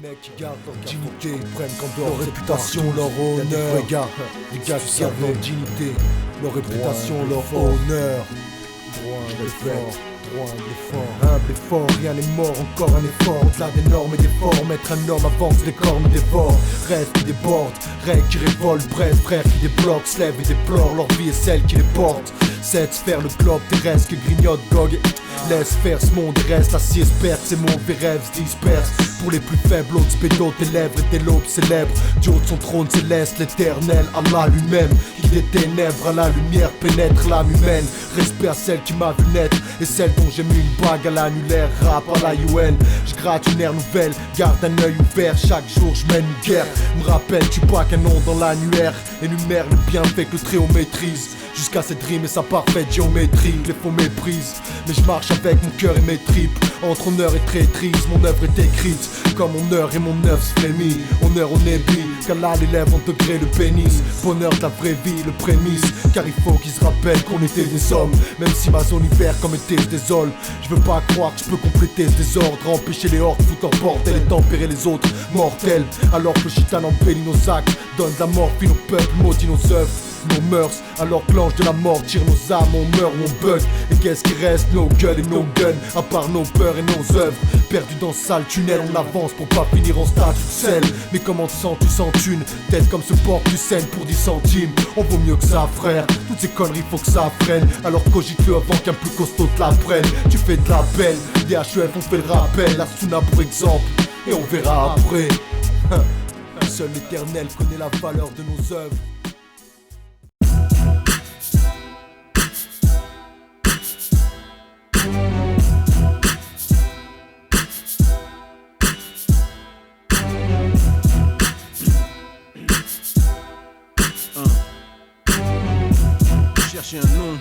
mecs qui gardent leur dignité, prennent quand leur réputation, leur honneur. Des gars qui servent leur dignité, leur réputation, leur honneur. Droit à l'effort, humble et fort, rien n'est mort, encore un effort. Au-delà des normes et des formes, être un homme avance, les cornes dévorent. Rêves qui débordent, règles qui révoltent, bref, frères qui débloquent, se lèvent et déplorent, leur vie est celle qui les porte. Cette sphère, le globe terrestre que grignote Gog. Laisse faire ce monde et reste assis, espère que ces mauvais rêves se dispersent. Pour les plus faibles, l'autre spédo tes lèvres et tes lobes célèbres. Du haut de son trône céleste, l'éternel Allah lui-même, qui des ténèbres à la lumière pénètre l'âme humaine. Respect à celle qui m'a vu naître et celle dont j'ai mis une bague à l'annulaire. Rap à la UN, je gratte une ère nouvelle, garde un œil ouvert. Chaque jour je mène une guerre, me rappelle-tu pas qu'un nom dans l'annuaire énumère le bienfait que le Très-Haut maîtrise. Jusqu'à cette rime et sa parfaite géométrie, les faux méprisent. Mais je marche avec mon cœur et mes tripes. Entre honneur et traîtrise, mon œuvre est écrite. Comme mon heure et mon œuvre se frémit. Honneur au nébit, qu'Allah les lèvres en degré le bénisse. Bonheur de la vraie vie, le prémisse. Car il faut qu'ils se rappellent qu'on était des hommes. Même si ma zone hiver comme été se désole. Je veux pas croire que je peux compléter ce désordre. Empêcher les hordes, foutre en bordel et tempérer les autres mortels. Alors que le gitane embellit nos sacs, donne de la morphine au peuple, maudit nos œuvres, nos mœurs. Alors que l'ange de la mort tire nos âmes, on meurt ou on bug. Et qu'est-ce qui reste? Nos gueules et nos guns, à part nos peurs et nos œuvres. Perdus dans ce sale tunnel, on avance pour pas finir en statut de sel. Mais comment te sens-tu sans thune? Tête comme ce porc du Seine pour 10 centimes. On vaut mieux que ça, frère. Toutes ces conneries faut que ça freine. Alors cogite-le avant qu'un plus costaud te la prenne. Tu fais de la peine, DHEF on fait le rappel. La Suna pour exemple, et on verra après. Seul l'éternel connaît la valeur de nos œuvres. Chercher un nom.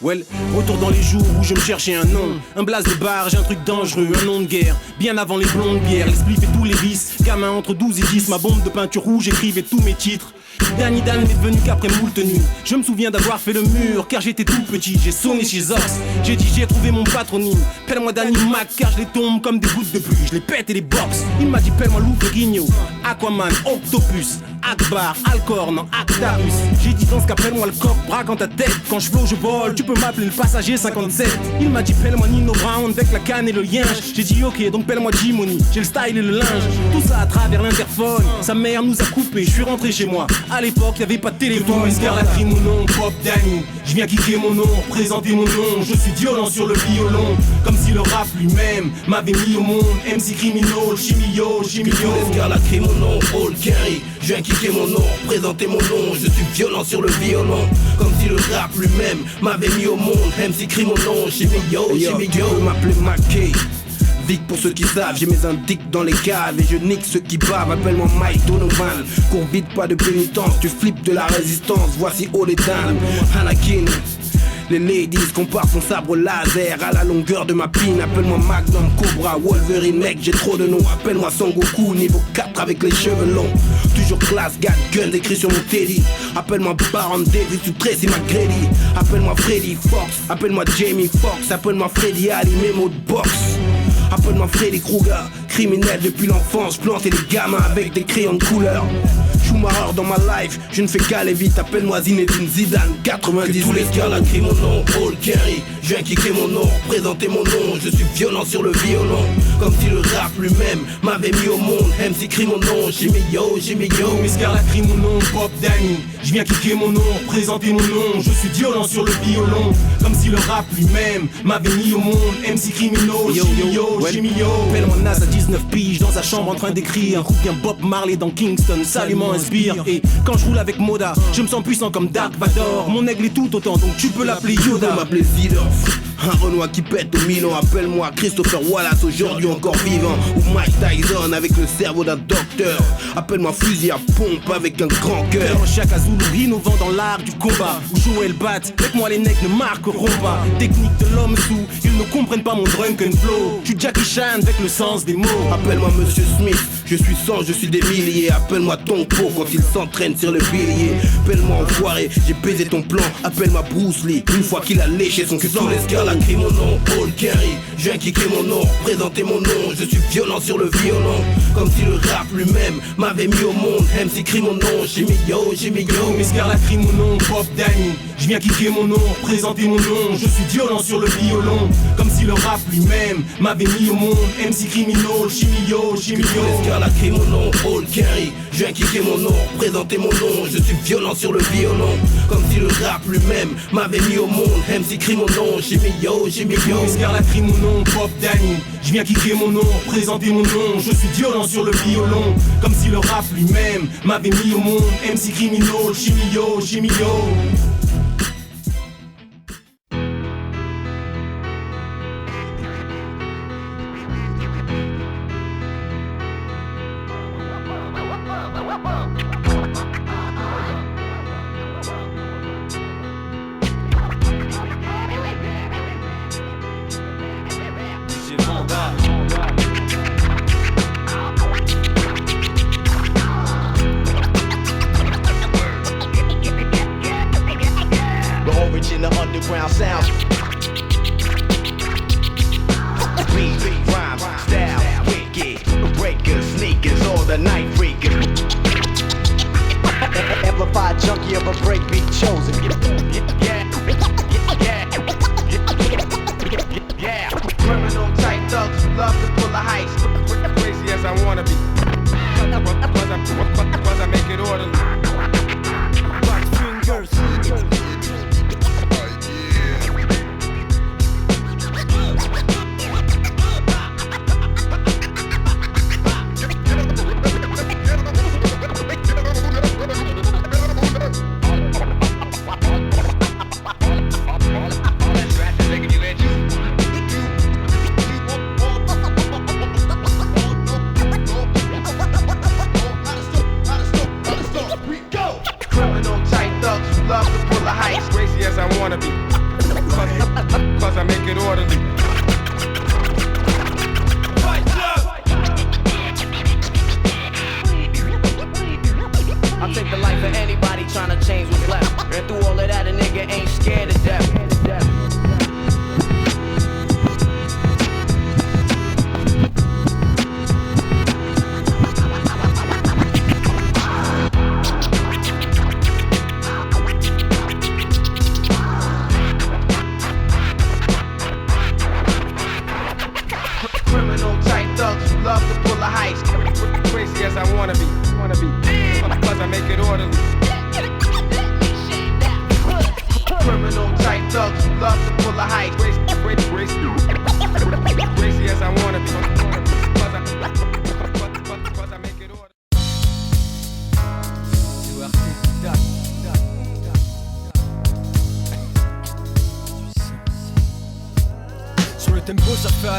Well, retour dans les jours où je me cherchais un nom. Un blaze de bar, j'ai un truc dangereux, un nom de guerre. Bien avant les blondes bières, les spliffs et tous les vices. Gamin entre 12 et 10, ma bombe de peinture rouge, j'écrivais tous mes titres. Danny Dan n'est venu qu'après moult nuits. Je me souviens d'avoir fait le mur car j'étais tout petit. J'ai sonné chez Ox, j'ai dit j'ai trouvé mon patronyme. Pelle-moi Danny Mac car je les tombe comme des gouttes de pluie. Je les pète et les boxe. Il m'a dit pelle-moi Lou Ferrigno, Aquaman, Octopus, Akbar, Alcorn, Actarus. J'ai dit dans ce cas pelle-moi le coq, braque en ta tête. Quand je flow je vole, tu peux m'appeler le passager 57. Il m'a dit pelle-moi Nino Brown avec la canne et le lien. J'ai dit ok donc pelle-moi Jimony, j'ai le style et le linge. Tout ça à travers l'interphone. Sa mère nous a coupé, je suis rentré chez moi. À l'époque y'avait pas de téléphone. Escarlate mon nom, Pop Danny. Je viens kicker mon nom, présenter mon nom. Je suis violent sur le violon, comme si le rap lui-même m'avait mis au monde. MC Criminal, Chimio, Chimio. Escarlate mon nom, Paul Kerry. Je viens kicker mon nom, présenter mon nom. Je suis violent sur le violon, comme si le rap lui-même m'avait mis au monde. MC crie mon nom, Chimio, Chimio. M'appelait Mackay. Vic pour ceux qui savent, j'ai mes indiques dans les caves et je nique ceux qui bavent. Appelle-moi Mike Donovan, qu'on vide pas de pénitence. Tu flippes de la résistance, voici haut les dames. Anakin, les ladies comparent son sabre laser à la longueur de ma pine. Appelle-moi Magnum, Cobra, Wolverine, mec j'ai trop de noms. Appelle-moi Son Goku, niveau 4 avec les cheveux longs. Toujours classe, gat, gun, écrit sur mon teddy. Appelle-moi Baron David, tu Tracy McGrady. Appelle-moi Freddy Fox, appelle-moi Jamie Foxx. Appelle-moi Freddy Ali, mes mots de boxe. Appelle-moi Freddy Krueger, criminel depuis l'enfance, planter les gamins avec des crayons de couleur. Schumacher dans ma life, je ne fais qu'aller vite. Appelle-moi Zinedine Zidane, 98. Que tous les gars crient mon nom, Paul Kerry. Je viens kicker mon nom, présenter mon nom. Je suis violent sur le violon, comme si le rap lui-même m'avait mis au monde. MC crie mon nom, Chimio, Chimio. Escarlate crie mon nom, Pop Danny. Je viens kicker mon nom, présenter mon nom. Je suis violent sur le violon, comme si le rap lui-même m'avait mis au monde. MC Criminal, Chimio, Chimio. Pelle-moi Nas à 19 piges dans sa chambre en train d'écrire. Ou bien Bob Marley dans Kingston, salut inspire. Et quand je roule avec Moda, je me sens puissant comme Dark Vador. Mon aigle est tout autant, donc tu peux l'appeler Yoda. Tu peux m'appeler Zidorf, un Renoir qui pète au Milan. Appelle-moi Christopher Wallace, aujourd'hui encore vivant. Ou Mike Tyson avec le cerveau d'un docteur. Appelle-moi fusil à pompe avec un grand cœur. Chaka Zulu, innovant dans l'art du combat. Ou Joël Bat, avec moi les necks ne marqueront pas. Technique de l'homme sous, ils ne comprennent pas mon drunken flow. Je suis Jackie Chan avec le sens des mots. Appelle-moi Monsieur Smith, Je suis 100, je suis des milliers. Appelle-moi ton pot quand il s'entraîne sur le pilier. Appelle-moi enfoiré, j'ai baisé ton plan. Appelle-moi Bruce Lee, une fois qu'il a léché son sang. Les scars crient mon nom, Paul Kerry. Je viens kicker mon nom, présenter mon nom. Je suis violent sur le violon, comme si le rap lui-même m'avait mis au monde. MC crie mon nom, Jimmy Yo, Jimmy Yo. Mes scars crient mon nom, Pop Danny. Je viens kicker mon nom, présenter mon nom. Je suis violent sur le violon, comme si le rap lui-même m'avait mis au monde. MC Criminal, Jimmy Yo, Jimmy Yo. Les scars crient mon nom, Paul Kerry. Je viens kicker mon nom, présenter mon nom. Je suis violent sur le violon, comme si le rap lui-même m'avait mis au monde. MC crie mon nom, Jimmy Yo, Jimmy Yo. Mes scars crient mon nom, Pop Danny. Je viens kicker mon nom, présenter mon nom. Je suis violent sur le violon, comme si le rap lui-même m'avait mis au monde. MC Criminal, Jimmy Yo, Jimmy Yo.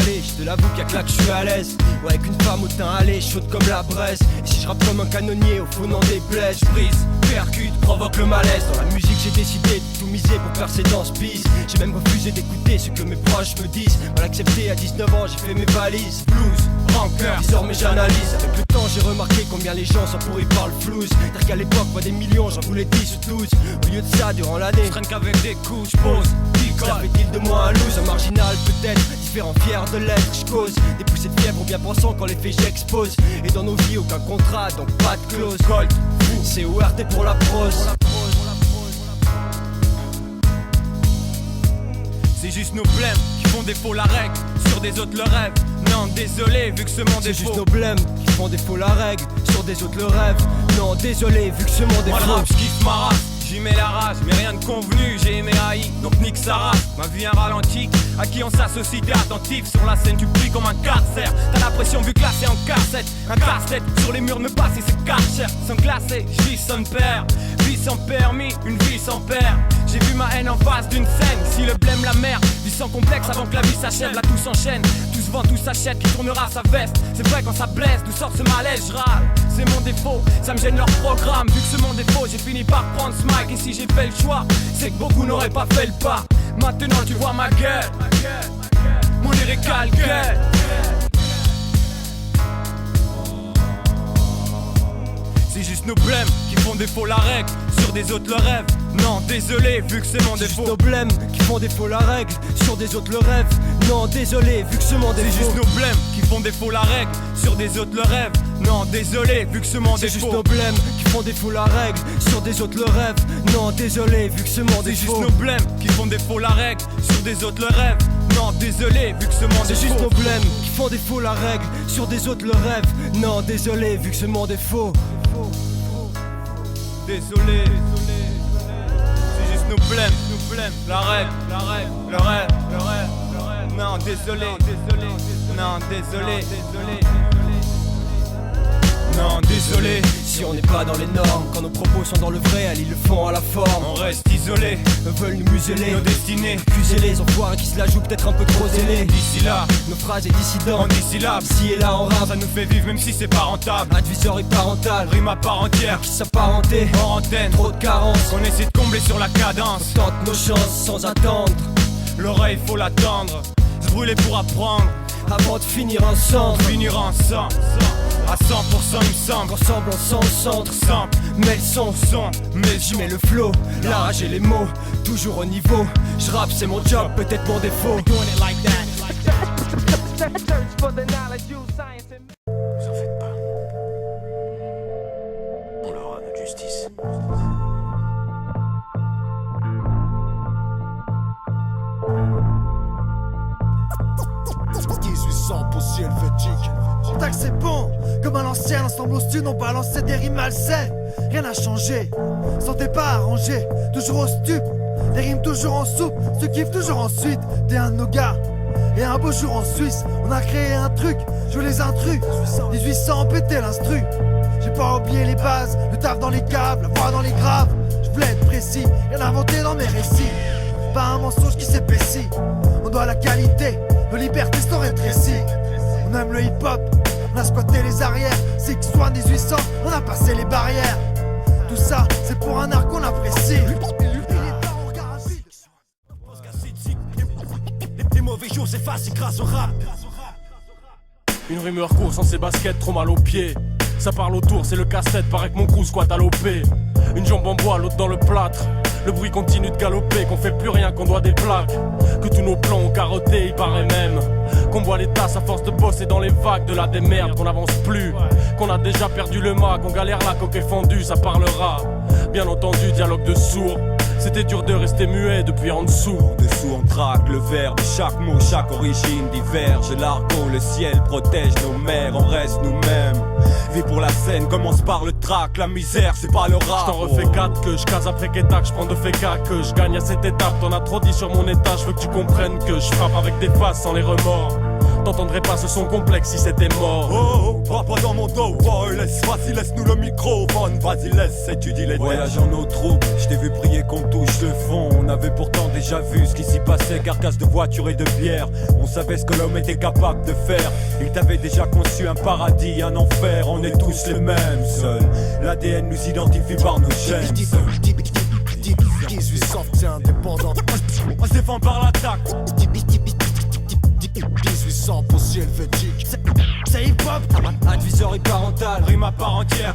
Je te l'avoue qu'à claque je suis à l'aise. Ouais, avec une femme au teint allé, chaude comme la braise. Et si je rappe comme un canonnier, au fond n'en déplaise. Je brise, percute, provoque le malaise. Dans la musique j'ai décidé de tout miser pour percer dans ce bise. J'ai même refusé d'écouter ce que mes proches me disent. Mal accepté à 19 ans, j'ai fait mes valises. Blues, rancœur, désormais j'analyse. Avec le temps j'ai remarqué combien les gens sont pourris par le flouze. Dire qu'à l'époque, moi des millions, j'en voulais 10 ou 12. Au lieu de ça, durant l'année, je traîne qu'avec des coups, je pose. Ça fait-il de moi un loose, un marginal peut-être, différent, fier de l'être, je cause des poussées de fièvre bien pensant quand les faits j'expose. Et dans nos vies aucun contrat, donc pas de clause. Gold, c'est ORT pour la prose. C'est juste nos blèmes qui font défaut la règle, sur des autres le rêve. Non désolé vu que ce monde est faux. C'est juste nos blèmes qui font défaut la règle, sur des autres le rêve. Non désolé vu que ce monde est faux. Moi le rap j'kiffe ma race, j'y mets la rage, mais rien de convenu, j'ai aimé AI, donc nique sa race. Ma vie un ralenti, à qui on s'associe, t'es attentif. Sur la scène tu plies comme un carcère. T'as la pression vu classé en cassette. Un casse-tête, sur les murs de me passer c'est karcher. Sans classer, j'vis sans père. Vie sans permis, une vie sans père. J'ai vu ma haine en face d'une scène. Si le blême la merde, vie sans complexe avant que la vie s'achève. Là tout s'enchaîne, tout se vend, tout s'achète. Qui tournera sa veste, c'est vrai quand ça blesse. D'où sort ce malaise, je râle. C'est mon défaut, ça me gêne leur programme. Vu que ce monde est faux, j'ai fini par prendre ce mic. Et si j'ai fait le choix, c'est que beaucoup n'auraient pas fait le pas. Maintenant tu vois ma gueule, mon lyrical gueule. C'est juste nos blèmes qui font défaut la règle, sur des autres le rêve. Non, désolé, vu que c'est mon C'est juste défaut. nos blèmes qui font défaut la règle, sur des autres le rêve. Non, désolé, vu que c'est mon défaut. C'est juste nos blèmes qui font défaut la règle, sur des autres le rêve. Non, désolé, vu que c'est mon C'est juste défaut. nos blèmes qui font défaut la règle, sur des autres le rêve. Non, désolé, vu que c'est mon C'est juste défaut. nos blèmes qui font défaut la règle, sur des autres le rêve. Non, désolé, vu que c'est mon défaut. C'est juste nos blèmes qui font défaut la règle, sur des autres le rêve. Non, désolé, vu que c'est mon défaut. Désolé, c'est juste nos blèmes, la règle, le rêve. Non, désolé, non, désolé. Non, désolé. Si on n'est pas dans les normes, quand nos propos sont dans le vrai, ils le font à la forme. On reste isolé, Veulent nous museler, nos destinées. accuser les enfoirés qui se la jouent peut-être un peu trop zélés. D'ici là, Nos phrases et dissidents, en dissyllabe. ici et là on rave. Ça nous fait vivre même si c'est pas rentable. Advisory parental, Rime à part entière, qui s'apparentait, hors antenne. trop de carences. On essaie de combler sur la cadence. On tente nos chances sans attendre, L'oreille faut l'attendre, se brûler pour apprendre. avant de finir ensemble. Finir ensemble, à 100% il me semble. Ensemble on s'en centre, Simple, mais le son, mais j'y mets le flow, la rage et les mots, toujours au niveau. Je rappe c'est mon job, peut-être mon défaut. Vous en faites pas. On aura notre justice. 1800 pour ciel helvétique. Tac c'est bon, comme à l'ancienne, ensemble au stud, on balançait des rimes malsaines. Rien n'a changé, santé pas arrangé, toujours au stup, des rimes toujours en soupe, se kiffent toujours ensuite. T'es un de nos gars, et un beau jour en Suisse, on a créé un truc, je les intrus. 1800 pété l'instru, j'ai pas oublié les bases, le taf dans les caves, la voix dans les graves. Je voulais être précis, rien inventé dans mes récits, pas un mensonge qui s'épaissit. On doit la qualité, nos libertés sont rétrécies. On aime le hip-hop, on a squatté les arrières. 6-1 1800, on a passé les barrières. Tout ça, c'est pour un art qu'on apprécie. Les mauvais jours s'effacent grâce au rap. Une rumeur court sans ses baskets, trop mal aux pieds. Ça parle autour, c'est le cassette, paraît que mon crew squatte à l'OP. Une jambe en bois, l'autre dans le plâtre. Le bruit continue de galoper, qu'on fait plus rien, qu'on doit des plaques. Que tous nos plans ont carotté, il paraît même qu'on boit les tasses à force de bosser dans les vagues de la démerde, qu'on avance plus, qu'on a déjà perdu le mât, qu'on galère la coque est fendue, ça parlera. Bien entendu, dialogue de sourds. C'était dur de rester muet depuis en dessous. En dessous on traque le verbe, chaque mot, chaque origine diverge. L'argot, le ciel protège nos mères, on reste nous-mêmes. Vie pour la scène, commence par le trac, la misère c'est pas le rap. J't'en refais 4 que je case après qu'étac, j'prends de féca que je gagne à cette étape. T'en as trop dit sur mon état, je veux que tu comprennes que je frappe avec des faces sans les remords. T'entendrais pas ce son complexe si c'était mort. Oh, pas dans mon dos, vas-y laisse-nous le microphone, vas-y laisse étudier les textes. Voyage en eau trouble, je t'ai vu prier qu'on touche le fond. On avait pourtant déjà vu ce qui s'y passait, carcasse de voiture et de bière. On savait ce que l'homme était capable de faire. Il t'avait déjà conçu un paradis, un enfer. On est tous les mêmes, seuls l'ADN nous identifie par nos gènes. 1800 c'est indépendant. On se défend par l'attaque. 1800 pour ciel helvétique. C'est hip-hop, advisory parental, Rime à part entière,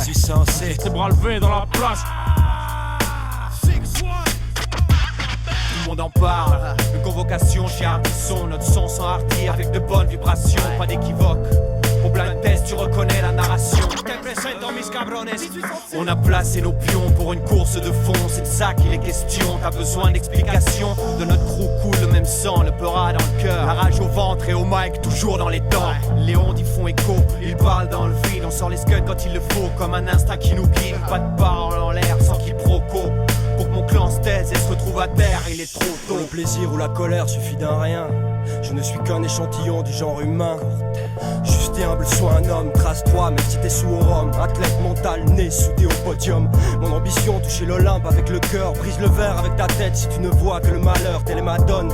1800 c'est Ses bras levés dans la place. tout le monde en parle. Une convocation chez Ardisson, notre son sans hardir avec de bonnes vibrations, pas d'équivoque. Au blind test, tu reconnais la narration. On a placé nos pions pour une course de fond, c'est de ça qu'il est question. T'as besoin d'explications, de notre crew coule le même sang, le peura dans le cœur, la rage au ventre et au mic, toujours dans les temps. Léon dit font écho, il parle dans le vide, on sort les scuds quand il le faut, comme un instinct qui nous guide. Pas de parole en l'air sans quiproquo, pour que mon clan se taise et se retrouve à terre, il est trop Pour tôt. le plaisir ou la colère suffit d'un rien. Je ne suis qu'un échantillon du genre humain. Juste et humble, sois un homme, trace 3, même si t'es sous au rhum. Athlète mental, né, soudé au podium. Mon ambition, toucher l'Olympe avec le cœur. Brise le verre avec ta tête si tu ne vois que le malheur, telle est ma donne.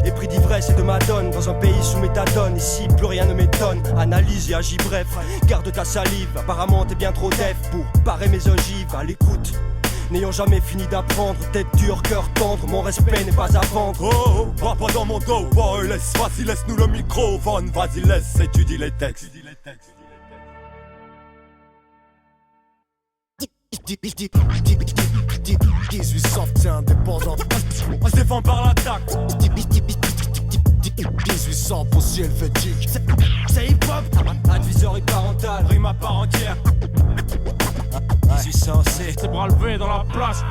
Épris d'ivresse et de madone, dans un pays sous méthadone. Ici, plus rien ne m'étonne, analyse et agis bref. Garde ta salive, apparemment t'es bien trop def pour parer mes ogives à l'écoute. N'ayant jamais fini d'apprendre, tête dure, cœur tendre, mon respect n'est pas à vendre. Oh, pas dans mon dos, vas-y laisse-nous le microphone, vas-y laisse étudier les textes. 1800, c'est indépendant. On se défend par l'attaque. 1800 pour si helvétique. C'est hip-hop, advisory parental, Rime à part entière. 1800 c'est bras levés dans la place.